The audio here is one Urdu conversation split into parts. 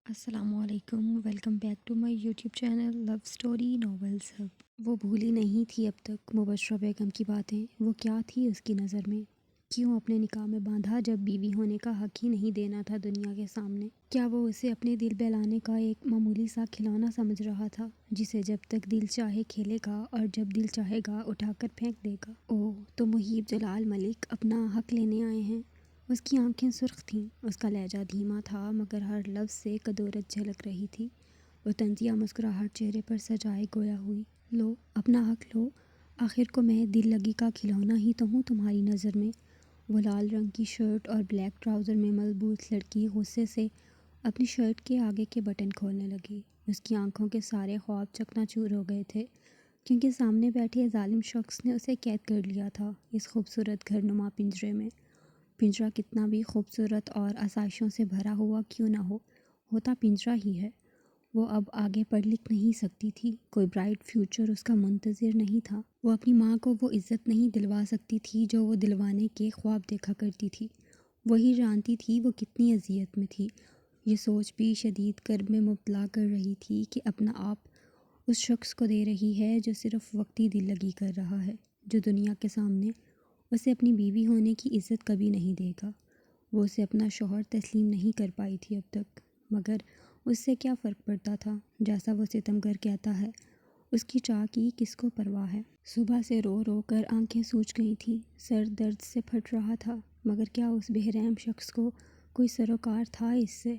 السلام علیکم، welcome back to my YouTube channel love story novels hub. وہ بھولی نہیں تھی اب تک مبشرہ بیگم کی باتیں۔ وہ کیا تھی اس کی نظر میں؟ کیوں اپنے نکاح میں باندھا جب بیوی ہونے کا حق ہی نہیں دینا تھا دنیا کے سامنے؟ کیا وہ اسے اپنے دل بہلانے کا ایک معمولی سا کھلونا سمجھ رہا تھا جسے جب تک دل چاہے کھیلے گا اور جب دل چاہے گا اٹھا کر پھینک دے گا؟ اوہ، تو محیب جلال ملک اپنا حق لینے آئے ہیں۔ اس کی آنکھیں سرخ تھیں، اس کا لہجہ دھیما تھا مگر ہر لفظ سے کدورت جھلک رہی تھی۔ وہ طنزیہ مسکراہٹ چہرے پر سجائے گویا ہوئی۔ لو، اپنا حق لو، آخر کو میں دل لگی کا کھلونا ہی تو ہوں تمہاری نظر میں۔ وہ لال رنگ کی شرٹ اور بلیک ٹراؤزر میں ملبوس لڑکی غصے سے اپنی شرٹ کے آگے کے بٹن کھولنے لگی۔ اس کی آنکھوں کے سارے خواب چکنا چور ہو گئے تھے کیونکہ سامنے بیٹھے ظالم شخص نے اسے قید کر لیا تھا اس خوبصورت گھر نما پنجرے میں۔ پنجرہ کتنا بھی خوبصورت اور آسائشوں سے بھرا ہوا کیوں نہ ہو، ہوتا پنجرہ ہی ہے۔ وہ اب آگے پڑھ لکھ نہیں سکتی تھی، کوئی برائٹ فیوچر اس کا منتظر نہیں تھا۔ وہ اپنی ماں کو وہ عزت نہیں دلوا سکتی تھی جو وہ دلوانے کے خواب دیکھا کرتی تھی۔ وہی جانتی تھی وہ کتنی اذیت میں تھی۔ یہ سوچ بھی شدید کرب میں مبتلا کر رہی تھی کہ اپنا آپ اس شخص کو دے رہی ہے جو صرف وقتی دل لگی کر رہا ہے، جو دنیا کے سامنے اسے اپنی بیوی ہونے کی عزت کبھی نہیں دے گا۔ وہ اسے اپنا شوہر تسلیم نہیں کر پائی تھی اب تک، مگر اس سے کیا فرق پڑتا تھا؟ جیسا وہ ستمگر کہتا ہے، اس کی چاہ کی کس کو پرواہ ہے؟ صبح سے رو رو کر آنکھیں سوج گئی تھیں، سر درد سے پھٹ رہا تھا، مگر کیا اس بے رحم شخص کو کوئی سروکار تھا اس سے؟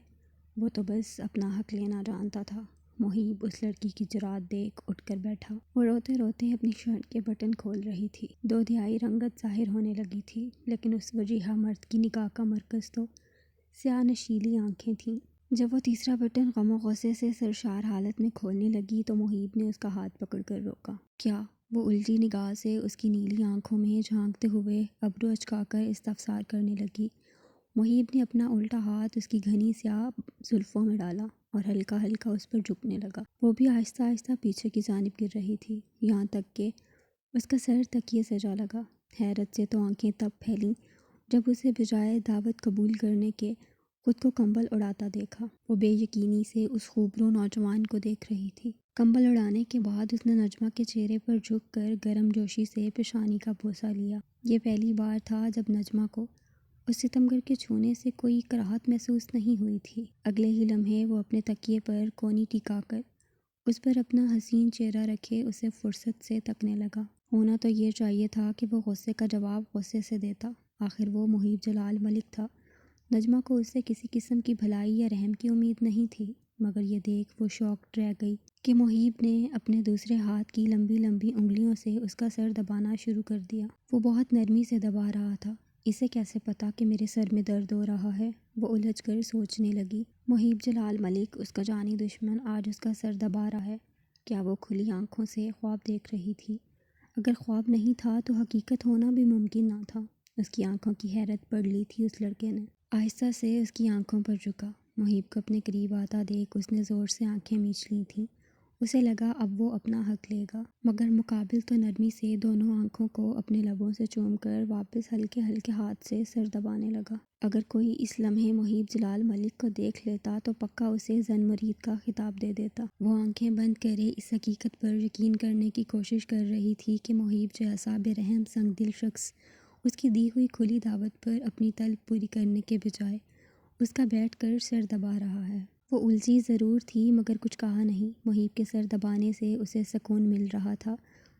وہ تو بس اپنا حق لینا جانتا تھا۔ محیب اس لڑکی کی جرأت دیکھ اٹھ کر بیٹھا۔ وہ روتے روتے اپنی شرٹ کے بٹن کھول رہی تھی۔ دو دھائی رنگت ظاہر ہونے لگی تھی، لیکن اس وجیحہ مرد کی نگاہ کا مرکز تو سیاہ نشیلی آنکھیں تھیں۔ جب وہ تیسرا بٹن غم و غصے سے سرشار حالت میں کھولنے لگی تو محیب نے اس کا ہاتھ پکڑ کر روکا۔ کیا؟ وہ الٹی نگاہ سے اس کی نیلی آنکھوں میں جھانکتے ہوئے ابرو اچکا کر استفسار کرنے لگی۔ محیب نے اپنا الٹا ہاتھ اس کی گھنی سیاہ زلفوں میں ڈالا اور ہلکا ہلکا اس پر جھکنے لگا۔ وہ بھی آہستہ آہستہ پیچھے کی جانب گر رہی تھی، یہاں تک کہ اس کا سر تکیے سے جا لگا۔ حیرت سے تو آنکھیں تب پھیلیں جب اسے بجائے دعوت قبول کرنے کے خود کو کمبل اڑاتا دیکھا۔ وہ بے یقینی سے اس خوبرو نوجوان کو دیکھ رہی تھی۔ کمبل اڑانے کے بعد اس نے نجمہ کے چہرے پر جھک کر گرم جوشی سے پیشانی کا بوسہ لیا۔ یہ پہلی بار تھا جب نجمہ کو اس ستمگر کے چھونے سے کوئی کراہت محسوس نہیں ہوئی تھی۔ اگلے ہی لمحے وہ اپنے تکیے پر کونی ٹکا کر اس پر اپنا حسین چہرہ رکھے اسے فرصت سے تکنے لگا۔ ہونا تو یہ چاہیے تھا کہ وہ غصے کا جواب غصے سے دیتا، آخر وہ محیب جلال ملک تھا۔ نجمہ کو اس سے کسی قسم کی بھلائی یا رحم کی امید نہیں تھی، مگر یہ دیکھ وہ شاکڈ رہ گئی کہ محیب نے اپنے دوسرے ہاتھ کی لمبی لمبی انگلیوں سے اس کا سر دبانا شروع کر دیا۔ وہ بہت نرمی سے دبا رہا تھا۔ اسے کیسے پتا کہ میرے سر میں درد ہو رہا ہے؟ وہ الجھ کر سوچنے لگی۔ محیب جلال ملک، اس کا جانی دشمن، آج اس کا سر دبا رہا ہے۔ کیا وہ کھلی آنکھوں سے خواب دیکھ رہی تھی؟ اگر خواب نہیں تھا تو حقیقت ہونا بھی ممکن نہ تھا۔ اس کی آنکھوں کی حیرت پڑھ لی تھی اس لڑکے نے۔ آہستہ سے اس کی آنکھوں پر جھکا۔ محیب کو اپنے قریب آتا دیکھ اس نے زور سے آنکھیں میچ لی تھیں۔ اسے لگا اب وہ اپنا حق لے گا، مگر مقابل تو نرمی سے دونوں آنکھوں کو اپنے لبوں سے چوم کر واپس ہلکے ہلکے ہاتھ سے سر دبانے لگا۔ اگر کوئی اس لمحے محیب جلال ملک کو دیکھ لیتا تو پکا اسے زن مرید کا خطاب دے دیتا۔ وہ آنکھیں بند کرے اس حقیقت پر یقین کرنے کی کوشش کر رہی تھی کہ محیب جیسا بے رحم سنگ دل شخص اس کی دی ہوئی کھلی دعوت پر اپنی طلب پوری کرنے کے بجائے اس کا بیٹھ کر سر دبا رہا ہے۔ وہ الجھی ضرور تھی مگر کچھ کہا نہیں۔ محیب کے سر دبانے سے اسے سکون مل رہا تھا۔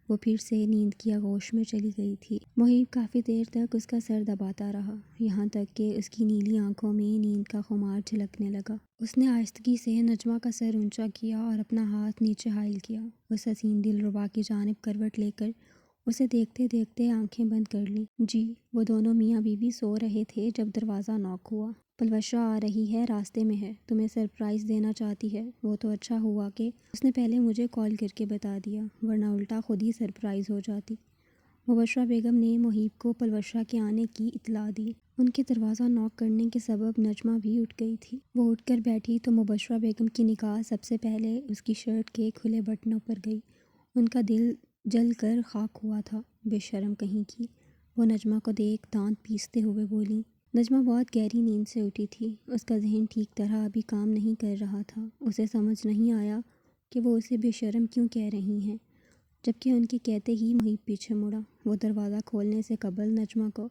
وہ پھر سے نیند کی آغوش میں چلی گئی تھی۔ محیب کافی دیر تک اس کا سر دباتا رہا، یہاں تک کہ اس کی نیلی آنکھوں میں نیند کا خمار جھلکنے لگا۔ اس نے آہستگی سے نجمہ کا سر اونچا کیا اور اپنا ہاتھ نیچے حائل کیا۔ اس حسین دلربا کی جانب کروٹ لے کر اسے دیکھتے دیکھتے آنکھیں بند کر لیں۔ جی، وہ دونوں میاں بیوی سو رہے تھے جب دروازہ ناک ہوا۔ پلوشہ آ رہی ہے، راستے میں ہے، تمہیں سرپرائز دینا چاہتی ہے۔ وہ تو اچھا ہوا کہ اس نے پہلے مجھے کال کر کے بتا دیا، ورنہ الٹا خود ہی سرپرائز ہو جاتی۔ مبشرہ بیگم نے محیب کو پلوشہ کے آنے کی اطلاع دی۔ ان کے دروازہ ناک کرنے کے سبب نجمہ بھی اٹھ گئی تھی۔ وہ اٹھ کر بیٹھی تو مبشرہ بیگم کی نگاہ سب سے پہلے اس کی شرٹ کے کھلے بٹنوں پر گئی۔ ان کا دل جل کر خاک ہوا تھا۔ بے شرم کہیں کی، وہ نجمہ کو دیکھ دانت پیستے ہوئے بولی، نجمہ بہت گہری نیند سے اٹھی تھی۔ اس کا ذہن ٹھیک طرح ابھی کام نہیں کر رہا تھا۔ اسے سمجھ نہیں آیا کہ وہ اسے بے شرم کیوں کہہ رہی ہیں، جبکہ ان کے کہتے ہی محیب پیچھے مڑا۔ وہ دروازہ کھولنے سے قبل نجمہ کو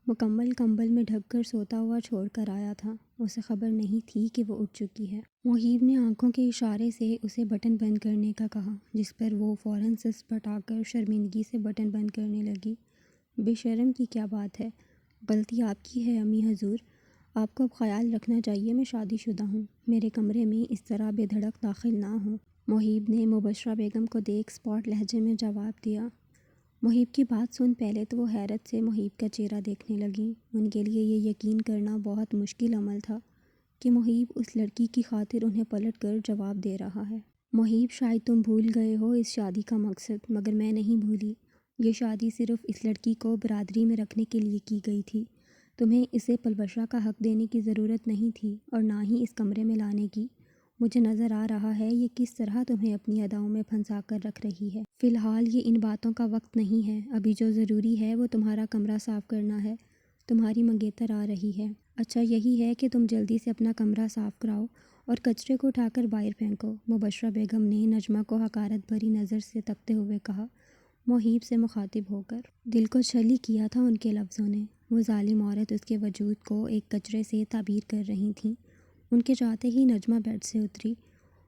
مکمل کمبل میں ڈھک کر سوتا ہوا چھوڑ کر آیا تھا۔ اسے خبر نہیں تھی کہ وہ اٹھ چکی ہے۔ محیب نے آنکھوں کے اشارے سے اسے بٹن بند کرنے کا کہا، جس پر وہ فوراً سسپٹا کر شرمندگی سے بٹن بند کرنے لگی۔ بے شرم کی کیا بات ہے؟ غلطی آپ کی ہے امی حضور۔ آپ کو اب خیال رکھنا چاہیے میں شادی شدہ ہوں۔ میرے کمرے میں اس طرح بے دھڑک داخل نہ ہوں۔ محیب نے مبشرہ بیگم کو دیکھ اسپاٹ لہجے میں جواب دیا۔ محیب کی بات سن پہلے تو وہ حیرت سے محیب کا چہرہ دیکھنے لگیں۔ ان کے لیے یہ یقین کرنا بہت مشکل عمل تھا کہ محیب اس لڑکی کی خاطر انہیں پلٹ کر جواب دے رہا ہے۔ محیب، شاید تم بھول گئے ہو اس شادی کا مقصد، مگر میں نہیں بھولی۔ یہ شادی صرف اس لڑکی کو برادری میں رکھنے کے لیے کی گئی تھی۔ تمہیں اسے پلوشہ کا حق دینے کی ضرورت نہیں تھی اور نہ ہی اس کمرے میں لانے کی۔ مجھے نظر آ رہا ہے یہ کس طرح تمہیں اپنی اداؤں میں پھنسا کر رکھ رہی ہے۔ فی الحال یہ ان باتوں کا وقت نہیں ہے۔ ابھی جو ضروری ہے وہ تمہارا کمرہ صاف کرنا ہے۔ تمہاری منگیتر آ رہی ہے۔ اچھا یہی ہے کہ تم جلدی سے اپنا کمرہ صاف کراؤ اور کچرے کو اٹھا کر باہر پھینکو۔ مبشرہ بیگم نے نجمہ کو حقارت بھری نظر سے تکتے ہوئے کہا، محیب سے مخاطب ہو کر۔ دل کو چھلی کیا تھا ان کے لفظوں نے۔ وہ ظالم عورت اس کے وجود کو ایک کچرے سے تعبیر کر رہی تھیں۔ ان کے چاہتے ہی نجمہ بیڈ سے اتری۔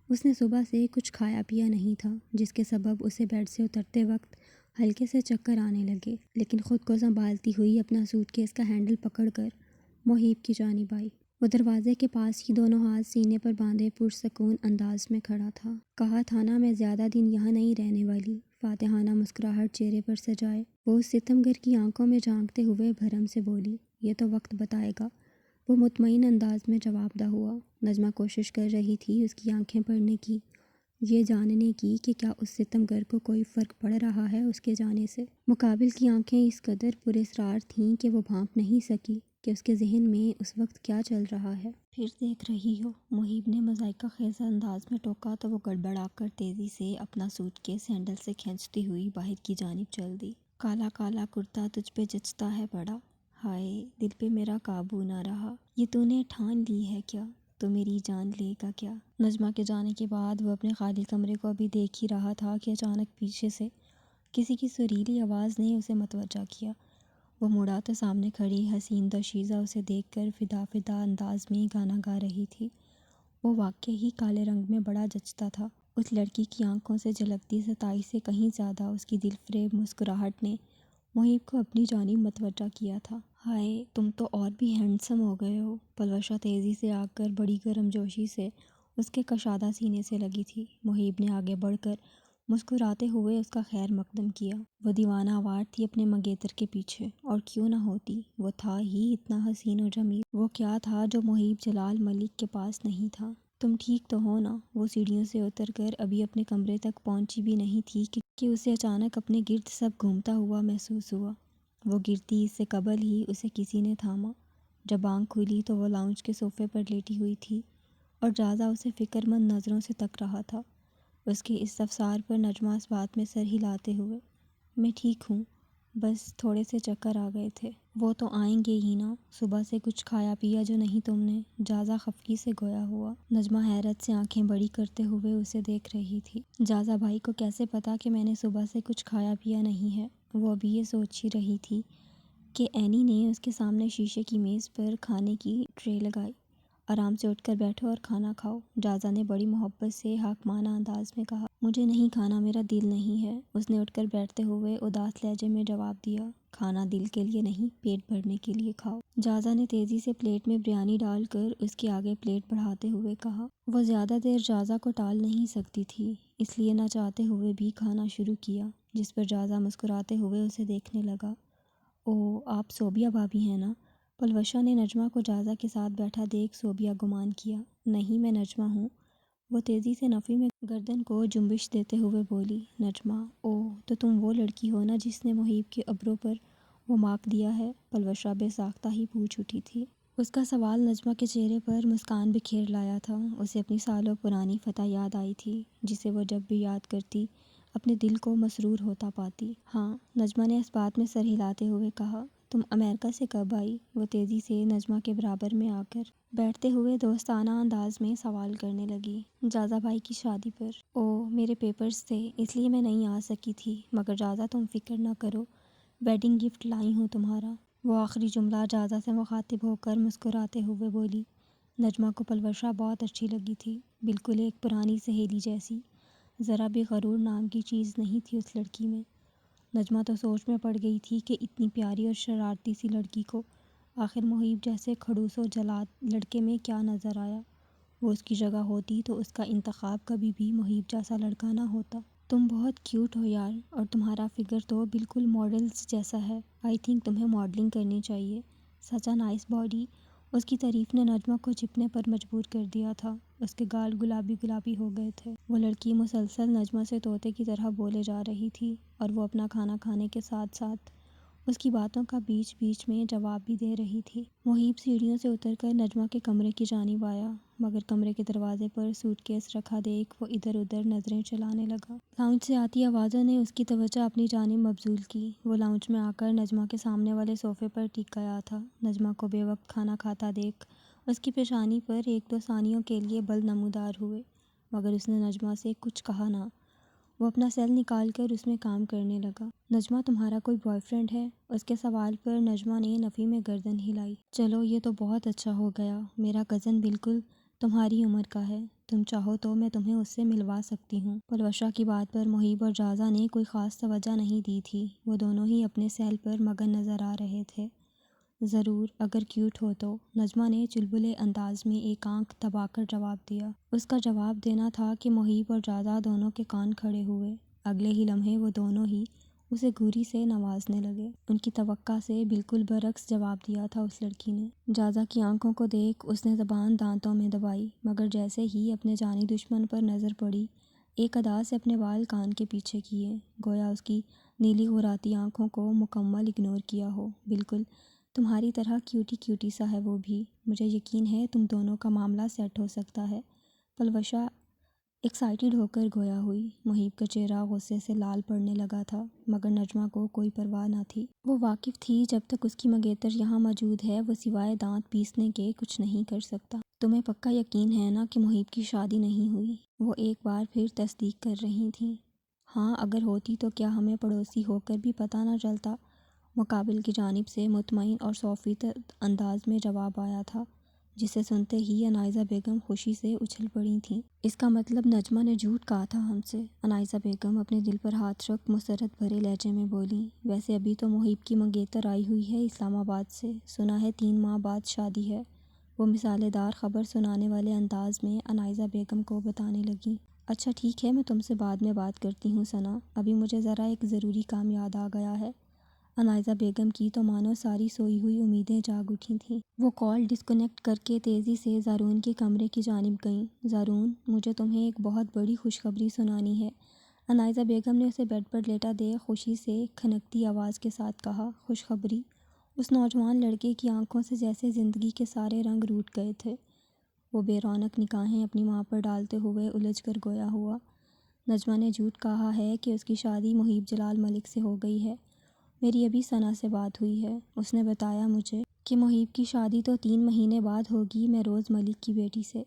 اس نے صبح سے کچھ کھایا پیا نہیں تھا، جس کے سبب اسے بیڈ سے اترتے وقت ہلکے سے چکر آنے لگے، لیکن خود کو سنبھالتی ہوئی اپنا سوٹ کیس کا ہینڈل پکڑ کر محیب کی جانب آئی۔ وہ دروازے کے پاس ہی دونوں ہاتھ سینے پر باندھے پرسکون انداز میں کھڑا تھا۔ کہا تھا نا میں زیادہ دن یہاں نہیں رہنے والی، فاتحانہ مسکراہٹ چہرے پر سجائے وہ اس ستمگر کی آنکھوں میں جھانکتے ہوئے بھرم سے بولی، یہ تو وقت بتائے گا۔ وہ مطمئن انداز میں جواب دہ ہوا۔ نجمہ کوشش کر رہی تھی اس کی آنکھیں پڑھنے کی، یہ جاننے کی کہ کیا اس ستمگر کو کوئی فرق پڑ رہا ہے اس کے جانے سے۔ مقابل کی آنکھیں اس قدر پراسرار تھیں کہ وہ بھانپ نہیں سکی کہ اس کے ذہن میں اس وقت کیا چل رہا ہے۔ پھر دیکھ رہی ہو؟ محیب نے مذائقہ خیز انداز میں ٹوکا تو وہ گڑبڑا کر تیزی سے اپنا سوٹ کیس ہینڈل سے کھینچتی ہوئی باہر کی جانب چل دی۔ کالا کالا کرتا تجھ پہ جچتا ہے بڑا، ہائے دل پہ میرا قابو نہ رہا، یہ تو نے ٹھان لی ہے کیا، تو میری جان لے گا کیا۔ نجمہ کے جانے کے بعد وہ اپنے خالی کمرے کو ابھی دیکھ ہی رہا تھا کہ اچانک پیچھے سے کسی کی سریلی آواز نے اسے متوجہ کیا۔ وہ مڑا تو سامنے کھڑی حسین دوشیزہ اسے دیکھ کر فدا فدا انداز میں گانا گا رہی تھی۔ وہ واقعی ہی کالے رنگ میں بڑا جچتا تھا۔ اس لڑکی کی آنکھوں سے جھلکتی ستائش سے کہیں زیادہ اس کی دل فریب مسکراہٹ نے محیب کو اپنی جانب متوجہ کیا تھا۔ ہائے تم تو اور بھی ہینڈسم ہو گئے ہو۔ پلوشہ تیزی سے آ کر بڑی گرم جوشی سے اس کے کشادہ سینے سے لگی تھی۔ محیب نے آگے بڑھ کر مسکراتے ہوئے اس کا خیر مقدم کیا۔ وہ دیوانہ آوار تھی اپنے منگیتر کے پیچھے، اور کیوں نہ ہوتی، وہ تھا ہی اتنا حسین و جمیل۔ وہ کیا تھا جو محیب جلال ملک کے پاس نہیں تھا؟ تم ٹھیک تو ہو نا؟ وہ سیڑھیوں سے اتر کر ابھی اپنے کمرے تک پہنچی بھی نہیں تھی کہ اسے اچانک اپنے گرد سب گھومتا ہوا محسوس ہوا۔ وہ گرتی اس سے قبل ہی اسے کسی نے تھاما۔ جب آنکھ کھلی تو وہ لاؤنج کے صوفے پر لیٹی ہوئی تھی اور جازہ اسے فکر مند نظروں سے تک رہا تھا۔ اس کے استفسار پر نجمہ اس بات میں سر ہلاتے ہوئے، میں ٹھیک ہوں، بس تھوڑے سے چکر آ گئے تھے۔ وہ تو آئیں گے ہی نا، صبح سے کچھ کھایا پیا جو نہیں تم نے؟ جازہ خفگی سے گویا ہوا۔ نجمہ حیرت سے آنکھیں بڑی کرتے ہوئے اسے دیکھ رہی تھی۔ جازہ بھائی کو کیسے پتا کہ میں نے صبح سے کچھ کھایا پیا نہیں ہے؟ وہ ابھی یہ سوچ ہی رہی تھی کہ اینی نے اس کے سامنے شیشے کی میز پر کھانے کی ٹرے لگائی۔ آرام سے اٹھ کر بیٹھو اور کھانا کھاؤ، جازہ نے بڑی محبت سے حاکمانہ انداز میں کہا۔ مجھے نہیں کھانا، میرا دل نہیں ہے، اس نے اٹھ کر بیٹھتے ہوئے اداس لہجے میں جواب دیا۔ کھانا دل کے لیے نہیں، پیٹ بھرنے کے لیے کھاؤ، جازہ نے تیزی سے پلیٹ میں بریانی ڈال کر اس کے آگے پلیٹ بڑھاتے ہوئے کہا۔ وہ زیادہ دیر جازہ کو ٹال نہیں سکتی تھی، اس لیے نہ چاہتے ہوئے بھی کھانا شروع کیا، جس پر جازہ مسکراتے ہوئے اسے دیکھنے لگا۔ اوہ آپ صوبیہ بھابی ہیں نا؟ پلوشہ نے نجمہ کو جازہ کے ساتھ بیٹھا دیکھ صوبیہ گمان کیا۔ نہیں میں نجمہ ہوں، وہ تیزی سے نفی میں گردن کو جنبش دیتے ہوئے بولی۔ نجمہ، اوہ تو تم وہ لڑکی ہو نا جس نے محیب کے ابرو پر وہ مارک دیا ہے؟ پلوشہ بے ساختہ ہی پوچھ اٹھی تھی۔ اس کا سوال نجمہ کے چہرے پر مسکان بکھیر لایا تھا۔ اسے اپنی سالوں پرانی فتح یاد آئی تھی، جسے وہ جب بھی یاد کرتی اپنے دل کو مسرور ہوتا پاتی۔ ہاں، نجمہ نے اس بات میں سر ہلاتے ہوئے کہا، تم امریکہ سے کب آئی؟ وہ تیزی سے نجمہ کے برابر میں آ کر بیٹھتے ہوئے دوستانہ انداز میں سوال کرنے لگی۔ جازا بھائی کی شادی پر؟ میرے پیپرز تھے اس لیے میں نہیں آ سکی تھی، مگر جازا تم فکر نہ کرو، ویڈنگ گفٹ لائی ہوں تمہارا۔ وہ آخری جملہ جازا سے مخاطب ہو کر مسکراتے ہوئے بولی۔ نجمہ کو پلوشہ بہت اچھی لگی تھی، بالکل ایک پرانی سہیلی جیسی، ذرا بھی غرور نام کی چیز نہیں تھی اس لڑکی میں۔ نجمہ تو سوچ میں پڑ گئی تھی کہ اتنی پیاری اور شرارتی سی لڑکی کو آخر محیب جیسے کھڑوس و جلاد لڑکے میں کیا نظر آیا۔ وہ اس کی جگہ ہوتی تو اس کا انتخاب کبھی بھی محیب جیسا لڑکا نہ ہوتا۔ تم بہت کیوٹ ہو یار، اور تمہارا فگر تو بالکل ماڈلز جیسا ہے۔ آئی تھنک تمہیں ماڈلنگ کرنی چاہیے۔ سچ اے نائس باڈی۔ اس کی تعریف نے نجمہ کو چپنے پر مجبور کر دیا تھا۔ اس کے گال گلابی گلابی ہو گئے تھے۔ وہ لڑکی مسلسل نجمہ سے طوطے کی طرح بولے جا رہی تھی، اور وہ اپنا کھانا کھانے کے ساتھ ساتھ اس کی باتوں کا بیچ بیچ میں جواب بھی دے رہی تھی۔ محیب سیڑھیوں سے اتر کر نجمہ کے کمرے کی جانب آیا، مگر کمرے کے دروازے پر سوٹ کیس رکھا دیکھ وہ ادھر ادھر نظریں چلانے لگا۔ لاؤنج سے آتی آوازوں نے اس کی توجہ اپنی جانب مبذول کی۔ وہ لاؤنج میں آ کر نجمہ کے سامنے والے صوفے پر ٹک گیا تھا۔ نجمہ کو بے وقت کھانا کھاتا دیکھ اس کی پیشانی پر ایک دو ثانیوں کے لیے بل نمودار ہوئے، مگر اس نے نجمہ سے کچھ کہا نہ۔ وہ اپنا سیل نکال کر اس میں کام کرنے لگا۔ نجمہ تمہارا کوئی بوائے فرینڈ ہے؟ اس کے سوال پر نجمہ نے نفی میں گردن ہلائی۔ چلو یہ تو بہت اچھا ہو گیا، میرا کزن بالکل تمہاری عمر کا ہے، تم چاہو تو میں تمہیں اس سے ملوا سکتی ہوں۔ پلوشہ کی بات پر محیب اور جازا نے کوئی خاص توجہ نہیں دی تھی، وہ دونوں ہی اپنے سیل پر مگن نظر آ رہے تھے۔ ضرور، اگر کیوٹ ہو تو، نجمہ نے چلبلے انداز میں ایک آنکھ دبا کر جواب دیا۔ اس کا جواب دینا تھا کہ محیب اور جازا دونوں کے کان کھڑے ہوئے۔ اگلے ہی لمحے وہ دونوں ہی اسے گھوری سے نوازنے لگے۔ ان کی توقع سے بالکل برعکس جواب دیا تھا اس لڑکی نے۔ جازا کی آنکھوں کو دیکھ اس نے زبان دانتوں میں دبائی، مگر جیسے ہی اپنے جانی دشمن پر نظر پڑی، ایک ادا سے اپنے بال کان کے پیچھے کیے، گویا اس کی نیلی غراتی آنکھوں کو مکمل اگنور کیا ہو۔ بالکل تمہاری طرح کیوٹی کیوٹی سا ہے وہ بھی، مجھے یقین ہے تم دونوں کا معاملہ سیٹ ہو سکتا ہے۔ پلوشہ ایکسائٹیڈ ہو کر گویا ہوئی۔ محیب کا چہرہ غصے سے لال پڑنے لگا تھا، مگر نجمہ کو کوئی پرواہ نہ تھی۔ وہ واقف تھی جب تک اس کی منگیتر یہاں موجود ہے وہ سوائے دانت پیسنے کے کچھ نہیں کر سکتا۔ تمہیں پکا یقین ہے نا کہ محیب کی شادی نہیں ہوئی؟ وہ ایک بار پھر تصدیق کر رہی تھیں۔ ہاں، اگر ہوتی تو کیا ہمیں پڑوسی ہو کر بھی پتہ نہ چلتا؟ مقابل کی جانب سے مطمئن اور 100% انداز میں جواب آیا تھا، جسے سنتے ہی انائزہ بیگم خوشی سے اچھل پڑی تھیں۔ اس کا مطلب نجمہ نے جھوٹ کہا تھا ہم سے؟ انائزہ بیگم اپنے دل پر ہاتھ رکھ مسرت بھرے لہجے میں بولیں۔ ویسے ابھی تو محیب کی منگیتر آئی ہوئی ہے اسلام آباد سے، سنا ہے 3 ماہ بعد شادی ہے۔ وہ مثالے دار خبر سنانے والے انداز میں انائزہ بیگم کو بتانے لگیں۔ اچھا ٹھیک ہے، میں تم سے بعد میں بات کرتی ہوں ثنا، ابھی مجھے ذرا ایک ضروری کام یاد آ گیا ہے۔ انائزہ بیگم کی تو مانو ساری سوئی ہوئی امیدیں جاگ اٹھی تھیں۔ وہ کال ڈسکنیکٹ کر کے تیزی سے زارون کے کمرے کی جانب گئیں۔ زارون، مجھے تمہیں ایک بہت بڑی خوشخبری سنانی ہے، انائزہ بیگم نے اسے بیڈ پر لیٹا دیکھ خوشی سے کھنکتی آواز کے ساتھ کہا۔ خوشخبری؟ اس نوجوان لڑکے کی آنکھوں سے جیسے زندگی کے سارے رنگ روٹھ گئے تھے۔ وہ بے رونق نگاہیں اپنی ماں پر ڈالتے ہوئے الجھ کر گویا ہوا۔ نجمہ نے جھوٹ کہا ہے کہ اس کی شادی محیب جلال ملک سے ہو گئی ہے۔ میری ابھی ثنا سے بات ہوئی ہے، اس نے بتایا مجھے کہ محیب کی شادی تو 3 مہینے بعد ہوگی مہروز ملک کی بیٹی سے۔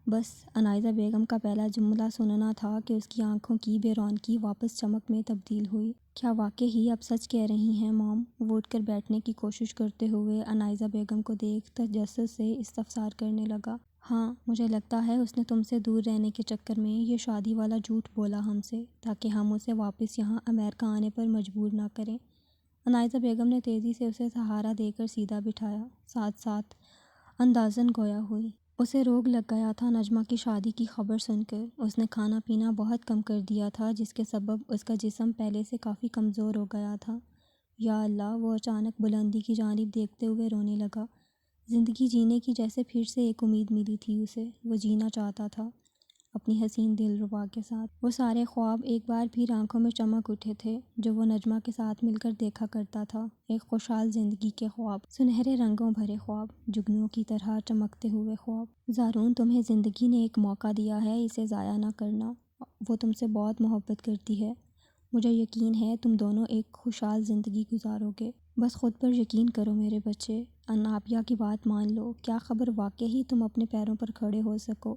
بس انائزہ بیگم کا پہلا جملہ سننا تھا کہ اس کی آنکھوں کی بے رونقی واپس چمک میں تبدیل ہوئی۔ کیا واقعی آپ سچ کہہ رہی ہیں مام؟ وہ اٹھ کر بیٹھنے کی کوشش کرتے ہوئے انائزہ بیگم کو دیکھ تجسس سے استفسار کرنے لگا۔ ہاں، مجھے لگتا ہے اس نے تم سے دور رہنے کے چکر میں یہ شادی والا جھوٹ بولا ہم سے، تاکہ ہم اسے واپس یہاں امریکہ آنے پر مجبور نہ کریں۔ انائزہ بیگم نے تیزی سے اسے سہارا دے کر سیدھا بٹھایا، ساتھ ساتھ اندازاً گویا ہوئی۔ اسے روگ لگ گیا تھا نجمہ کی شادی کی خبر سن کر۔ اس نے کھانا پینا بہت کم کر دیا تھا، جس کے سبب اس کا جسم پہلے سے کافی کمزور ہو گیا تھا۔ یا اللہ، وہ اچانک بلندی کی جانب دیکھتے ہوئے رونے لگا۔ زندگی جینے کی جیسے پھر سے ایک امید ملی تھی اسے، وہ جینا چاہتا تھا اپنی حسین دلربا کے ساتھ۔ وہ سارے خواب ایک بار پھر آنکھوں میں چمک اٹھے تھے جو وہ نجمہ کے ساتھ مل کر دیکھا کرتا تھا، ایک خوشحال زندگی کے خواب، سنہرے رنگوں بھرے خواب، جگنوں کی طرح چمکتے ہوئے خواب۔ زارون، تمہیں زندگی نے ایک موقع دیا ہے، اسے ضائع نہ کرنا۔ وہ تم سے بہت محبت کرتی ہے، مجھے یقین ہے تم دونوں ایک خوشحال زندگی گزارو گے۔ بس خود پر یقین کرو میرے بچے، انابیہ کی بات مان لو۔ کیا خبر واقعی تم اپنے پیروں پر کھڑے ہو سکو۔